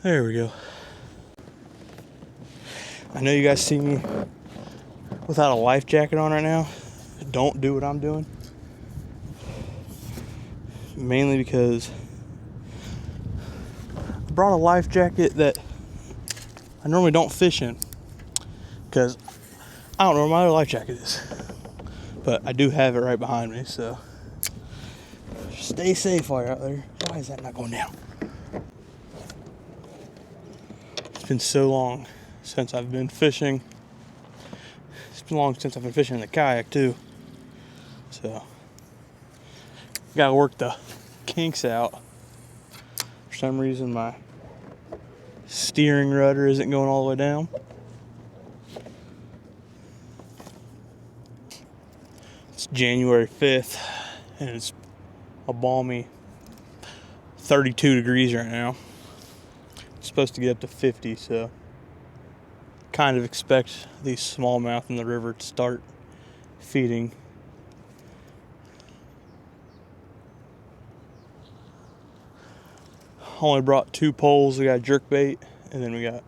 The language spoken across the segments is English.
There we go. I know you guys see me without a life jacket on right now. Don't do what I'm doing. Mainly because I brought a life jacket that I normally don't fish in. Because I don't know where my other life jacket is. But I do have it right behind me, so stay safe while you're out there. Why is that not going down? It's been so long since I've been fishing. It's been long since I've been fishing in the kayak too. So gotta work the kinks out. For some reason my steering rudder isn't going all the way down. It's January 5th and it's a balmy 32 degrees right now. It's supposed to get up to 50, so kind of expect these smallmouth in the river to start feeding. Only brought 2 poles. We got jerk bait, and then we got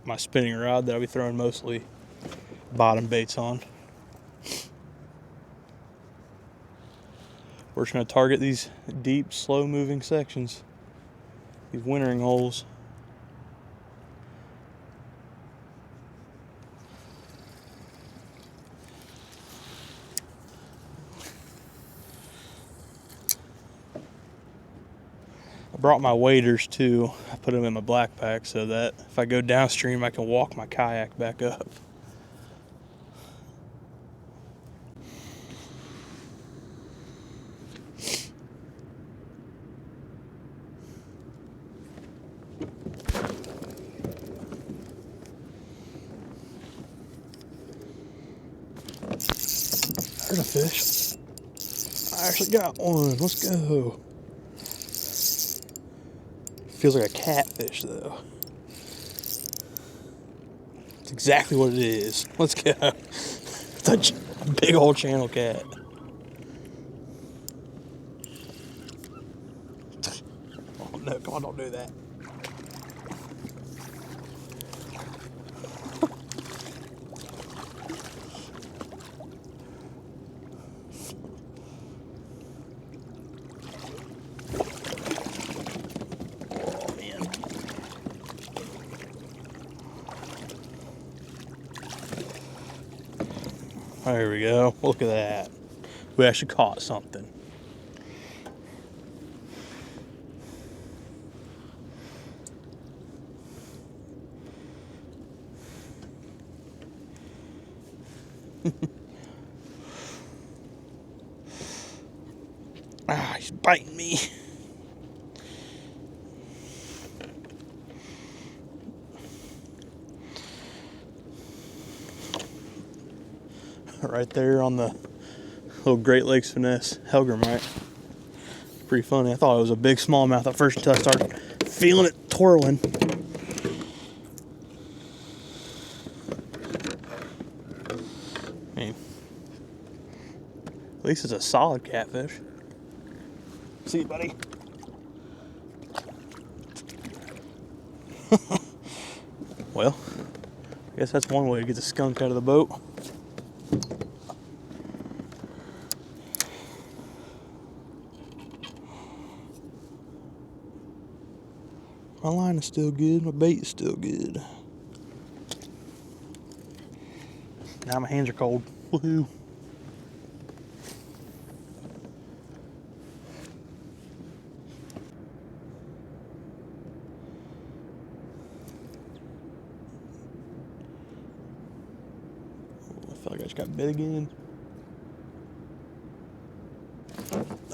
my spinning rod that I'll be throwing mostly bottom baits on. We're just going to target these deep, slow-moving sections, these wintering holes. I brought my waders too. I put them in my black pack so that if I go downstream, I can walk my kayak back up. There's a fish. I actually got one. Let's go. Feels like a catfish though. It's exactly what it is. Let's go. It's a big old channel cat. Oh no, come on, don't do that. Oh man. There we go. Look at that. We actually caught something. Ah, he's biting me. Right there on the little Great Lakes Finesse Helgramite. Pretty funny. I thought it was a big smallmouth at first until I started feeling it twirling. I mean, at least it's a solid catfish. See you, buddy. Well, I guess that's one way to get the skunk out of the boat. My line is still good, my bait is still good. Now my hands are cold. Woohoo. I feel like I just got bit again.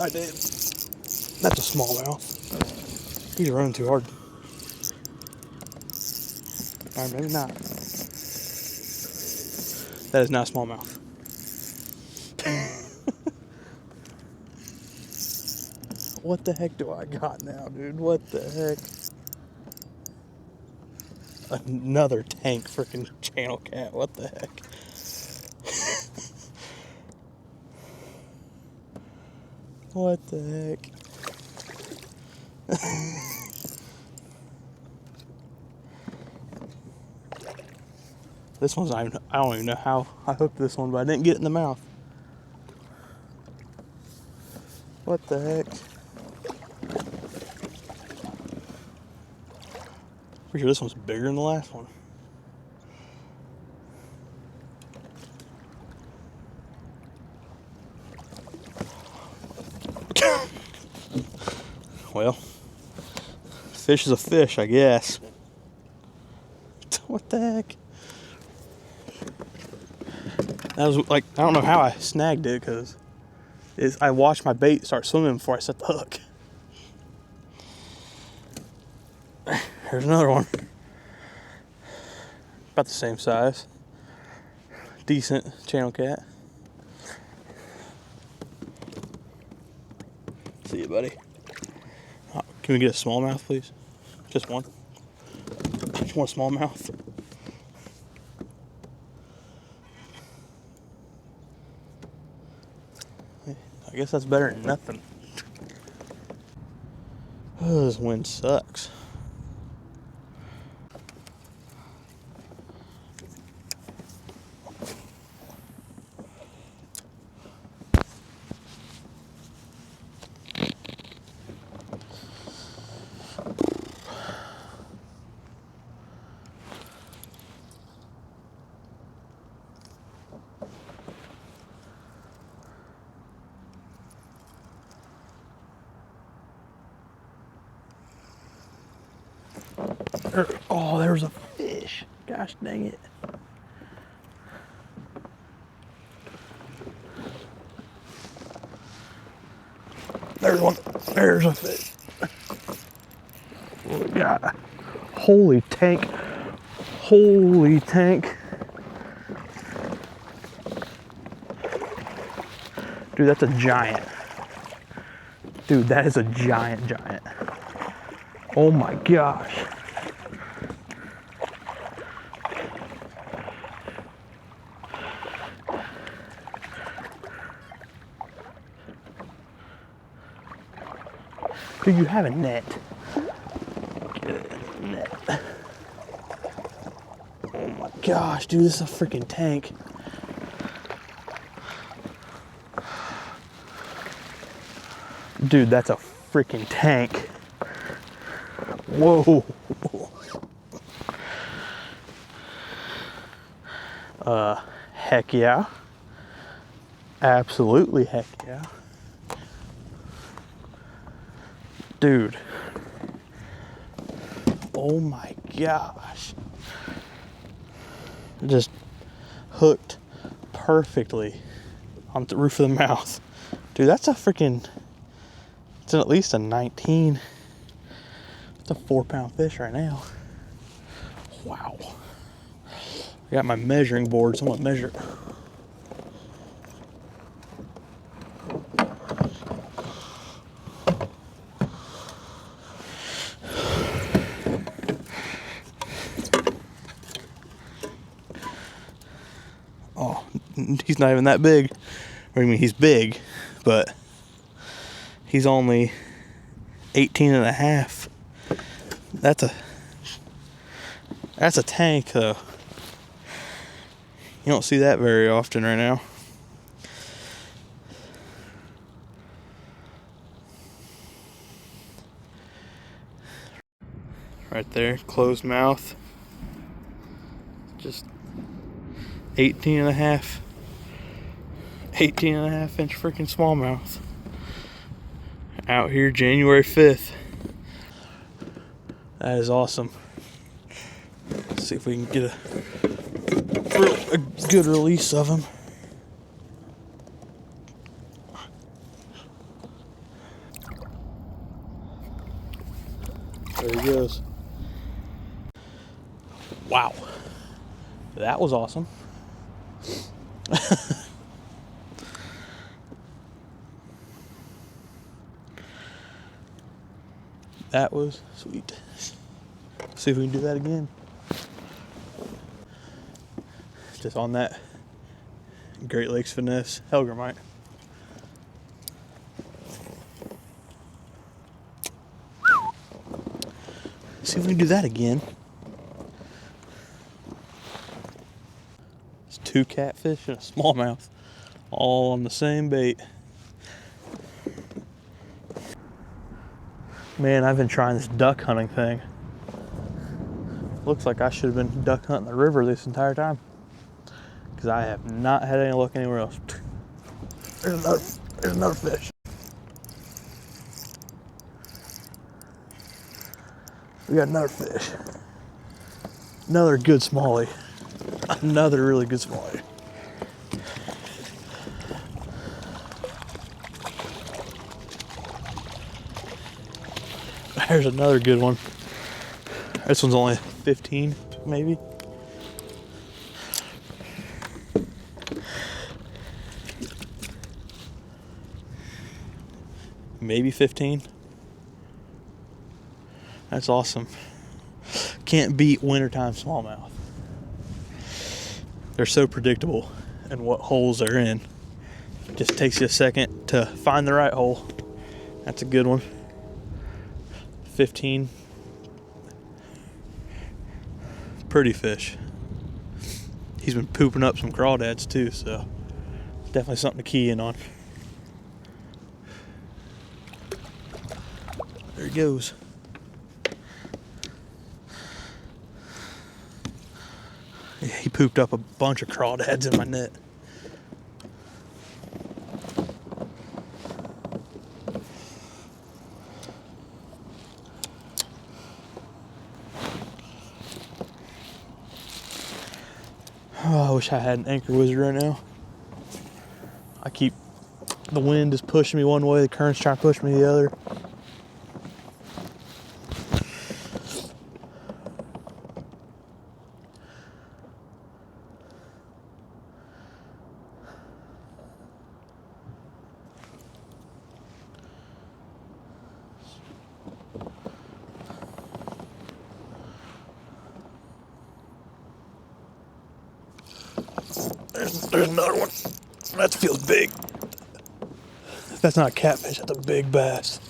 I did. That's a smallmouth. He's running too hard. Or maybe not. That is not smallmouth. What the heck do I got now, dude? What the heck? Another tank freaking channel cat. What the heck? What the heck? This one's not even, I don't even know how I hooked this one, but I didn't get it in the mouth. What the heck? Pretty sure this one's bigger than the last one. Well, fish is a fish, I guess. What the heck? That was like, I don't know how I snagged it, because I watched my bait start swimming before I set the hook. Here's another one. About the same size. Decent channel cat. See you, buddy. Can we get a smallmouth, please? Just one. Just one smallmouth. I guess that's better than nothing. Oh, this wind sucks. Oh, there's a fish. Gosh dang it. There's one. There's a fish. What we got? Holy tank. Holy tank. Dude, that's a giant. Dude, that is a giant. Oh my gosh. Dude, you have a net. Get a net. Oh my gosh, dude, this is a freaking tank. Dude, that's a freaking tank. Whoa. Heck yeah. Absolutely heck yeah. Dude. Oh my gosh. Just hooked perfectly on the roof of the mouth. Dude, that's a freaking, it's at least a 19. It's a 4-pound fish right now. Wow. I got my measuring board, so I'm gonna measure it. Oh, he's not even that big. I mean, he's big, but he's only 18 and a half. That's a tank, though. You don't see that very often right now. Right there, closed mouth. Just 18 and a half inch freaking smallmouth. Out here January 5th. That is awesome. Let's see if we can get a good release of him. There he goes. Wow. That was awesome. That was sweet. See if we can do that again. Just on that Great Lakes Finesse Helgramite. See if we can do that again. 2 catfish and a smallmouth, all on the same bait. Man, I've been trying this duck hunting thing. Looks like I should have been duck hunting the river this entire time, because I have not had any luck anywhere else. There's another fish. We got another fish. Another good smallie. Another really good smallie. There's another good one. This one's only 15, maybe. Maybe 15. That's awesome. Can't beat wintertime smallmouth. They're so predictable in what holes they're in. Just takes you a second to find the right hole. That's a good one. 15. Pretty fish. He's been pooping up some crawdads too, so definitely something to key in on. There he goes. Yeah, he pooped up a bunch of crawdads in my net. Oh, I wish I had an anchor wizard right now. The wind is pushing me one way, the current's trying to push me the other. There's another one. That feels big. That's not a catfish, that's a big bass.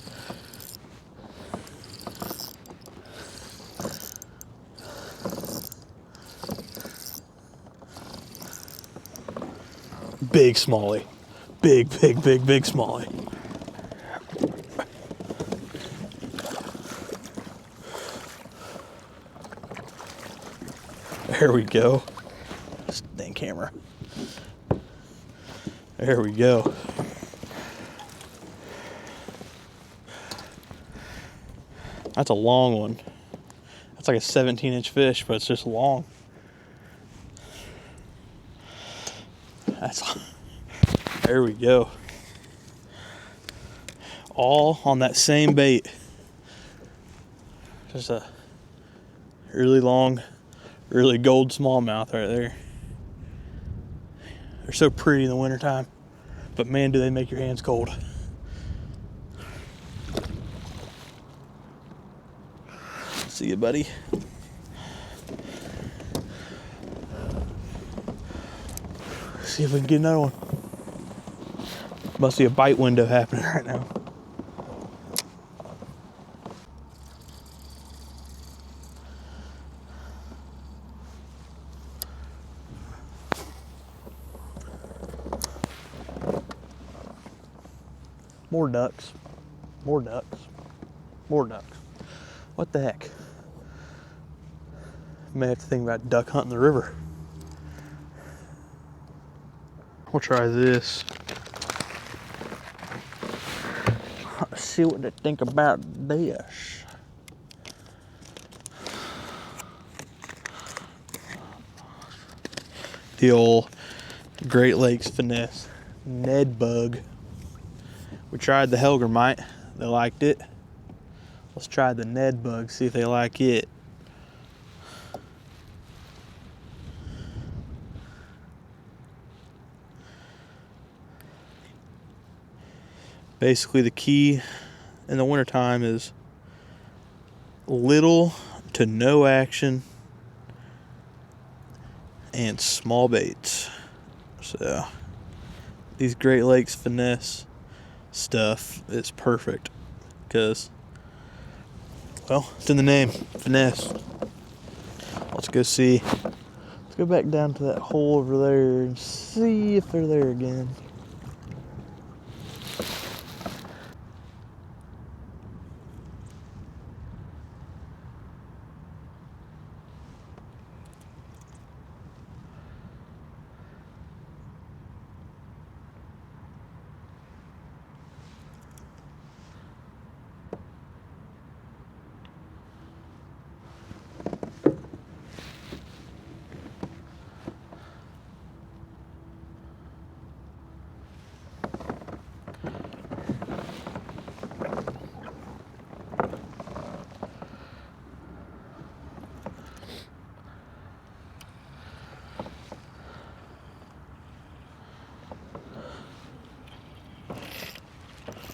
Big smallie. Big smallie. There we go. Dang camera. There we go. That's a long one. That's like a 17-inch fish, but it's just long. There we go. All on that same bait. Just a really long, really gold smallmouth right there. They're so pretty in the wintertime, but man, do they make your hands cold. See you, buddy. See if we can get another one. Must be a bite window happening right now. More ducks. More ducks. More ducks. What the heck? May have to think about duck hunting the river. We'll try this. Let's see what they think about this. The old Great Lakes finesse Ned bug. We tried the Helgermite, they liked it. Let's try the Ned bug, see if they like it. Basically, the key in the wintertime is little to no action and small baits. So these Great Lakes finesse stuff is perfect because, well, it's in the name, finesse. Let's go see Let's go back down to that hole over there and see if they're there again.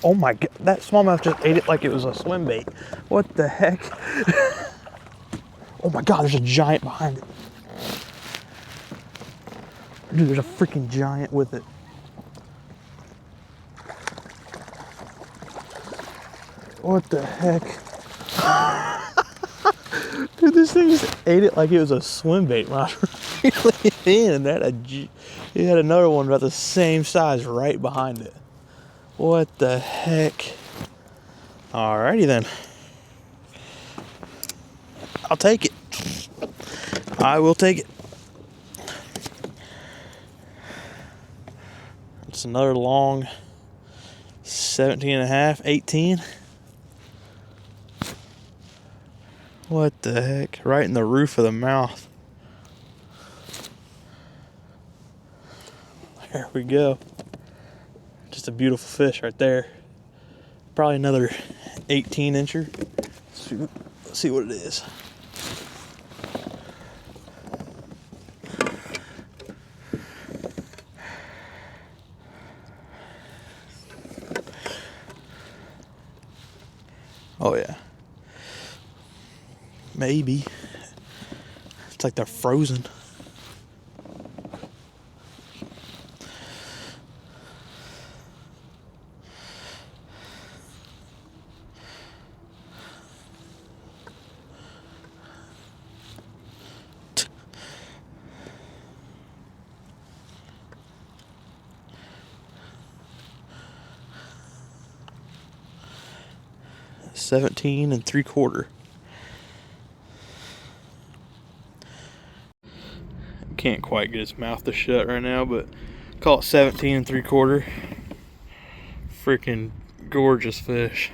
Oh my god, that smallmouth just ate it like it was a swim bait. What the heck? Oh my god, there's a giant behind it. Dude, there's a freaking giant with it. What the heck? Dude, this thing just ate it like it was a swim bait when I was reeling it in. It had another one about the same size right behind it. What the heck? Alrighty then. I'll take it. I will take it. It's another long 17 and a half, 18. What the heck? Right in the roof of the mouth. There we go. Just a beautiful fish right there. Probably another 18 incher. Let's see what it is. Oh yeah. Maybe. It's like they're frozen. $17 3/4. Can't quite get his mouth to shut right now, but call it 17 3/4. Freaking gorgeous fish.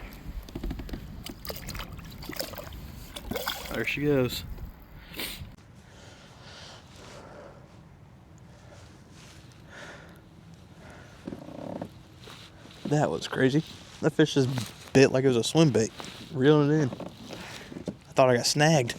There she goes. That was crazy. That fish just bit like it was a swim bait. Reeling it in. I thought I got snagged.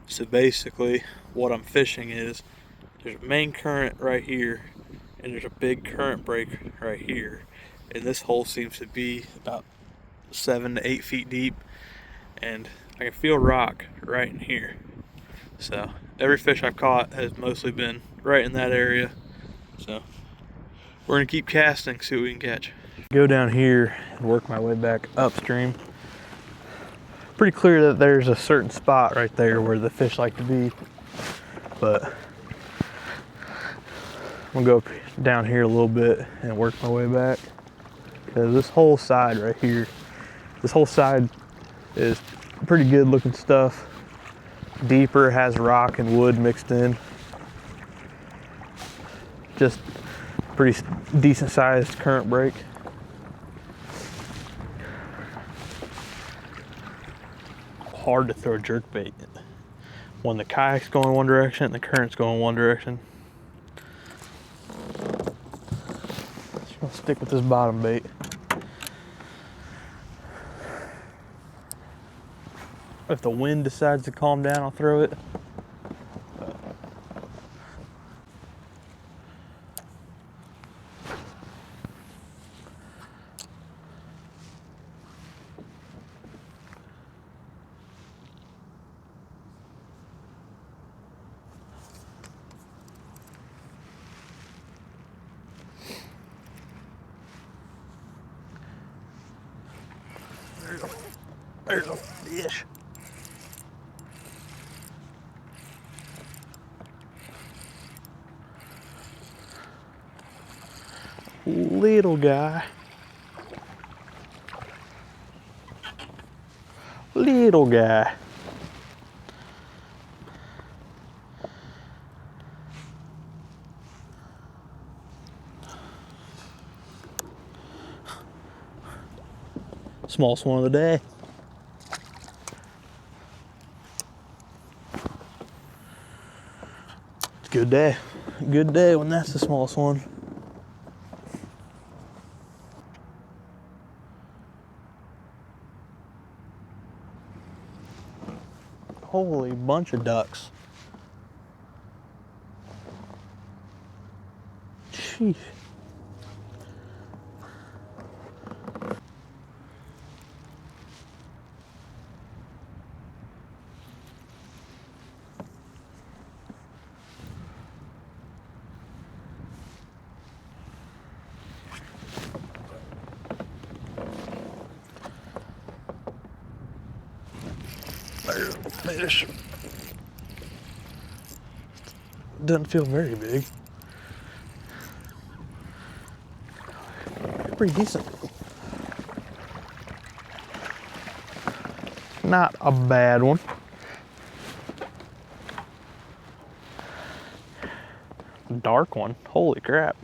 So basically, what I'm fishing is, there's a main current right here, and there's a big current break right here. And this hole seems to be about 7 to 8 feet deep, and I can feel rock right in here. So every fish I've caught has mostly been right in that area. So we're gonna keep casting, see what we can catch. Go down here and work my way back upstream. Pretty clear that there's a certain spot right there where the fish like to be, but I'm gonna go down here a little bit and work my way back, because this whole side right here, this whole side is pretty good looking stuff. Deeper, has rock and wood mixed in. Just pretty decent sized current break. Hard to throw a jerk bait when the kayak's going one direction and the current's going one direction. Just gonna stick with this bottom bait. If the wind decides to calm down, I'll throw it. There's a fish. Little guy. Little guy. Smallest one of the day. It's a good day. Good day when that's the smallest one. Holy bunch of ducks. Sheesh. There's a fish. Doesn't feel very big. Pretty decent. Not a bad one. Dark one. Holy crap.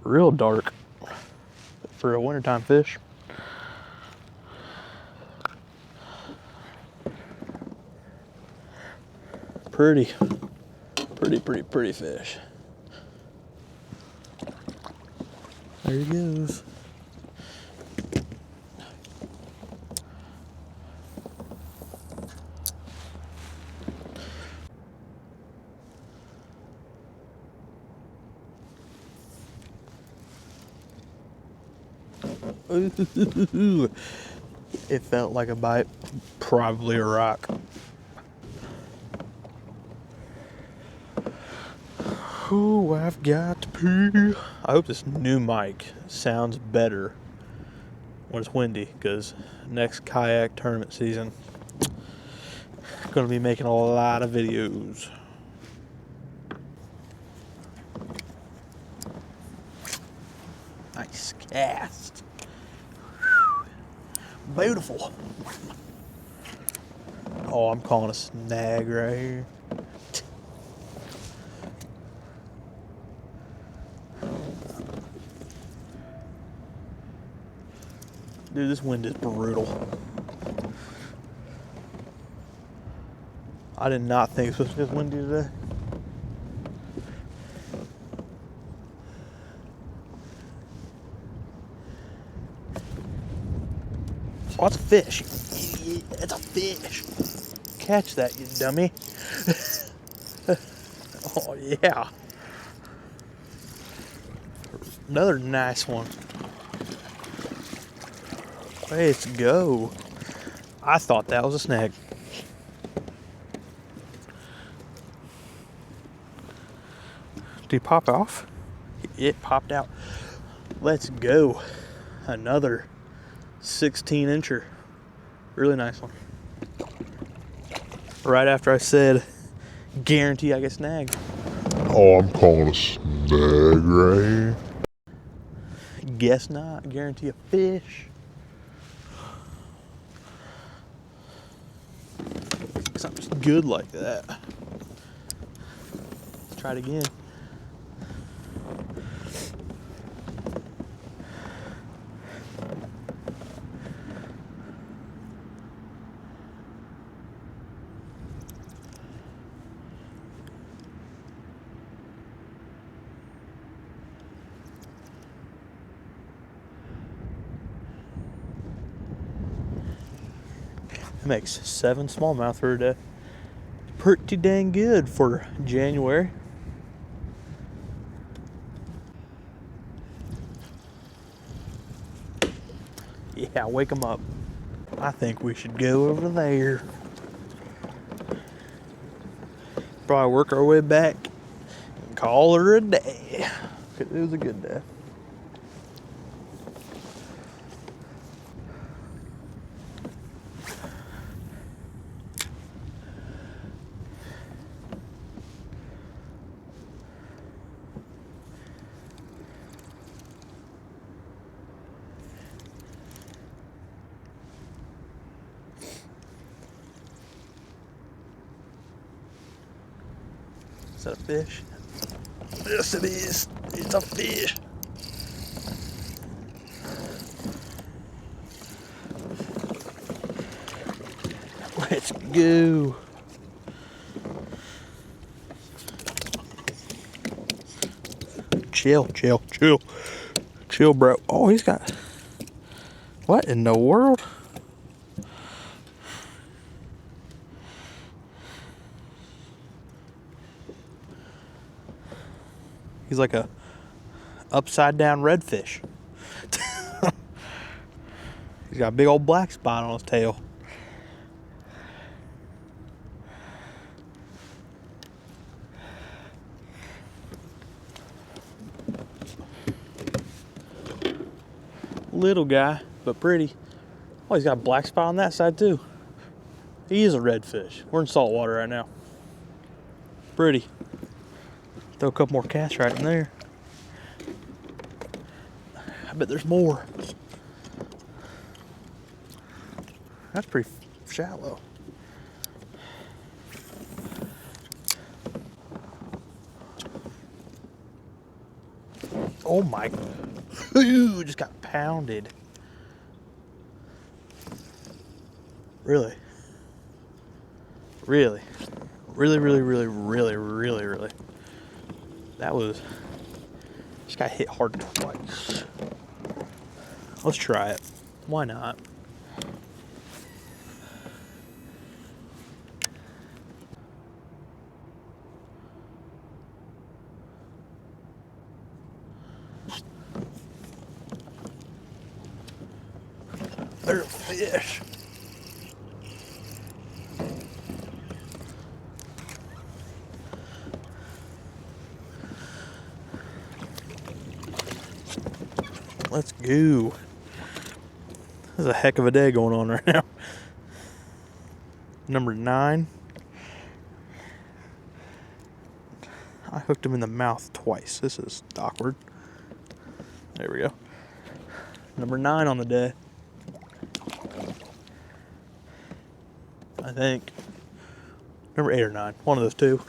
Real dark for a wintertime fish. Pretty fish. There he goes. Ooh. It felt like a bite, probably a rock. Ooh, I've got to pee. I hope this new mic sounds better when it's windy, because next kayak tournament season, I'm going to be making a lot of videos. Nice cast. Beautiful. Oh, I'm calling a snag right here. Dude, this wind is brutal. I did not think it was supposed to be this windy today. Oh, it's a fish. You idiot. It's a fish. Catch that, you dummy. Oh, yeah. Another nice one. Let's go. I thought that was a snag. Did he pop off? It popped out. Let's go. Another 16-incher. Really nice one. Right after I said, guarantee I get snagged. Oh, I'm calling a snag right here. Guess not. Guarantee a fish. Something good like that. Let's try it again. It makes 7 smallmouth for a day. Pretty dang good for January. Yeah, wake them up. I think we should go over there. Probably work our way back and call her a day. It was a good day. Is that a fish? Yes, it is. It's a fish. Let's go. Chill, chill, chill. Chill, bro. Oh, he's got... What in the world? He's like a upside down redfish. He's got a big old black spot on his tail. Little guy, but pretty. Oh, he's got a black spot on that side too. He is a redfish. We're in salt water right now. Pretty. Throw a couple more casts right in there. I bet there's more. That's pretty shallow. Oh my, ooh, just got pounded. Really? Really? Really, really, really, really, really, really. That was, just got hit hard twice. Let's try it. Why not? There's a fish. Let's go. There's a heck of a day going on right now. Number 9. I hooked him in the mouth twice. This is awkward. There we go. Number 9 on the day. I think. Number 8 or 9. One of those two.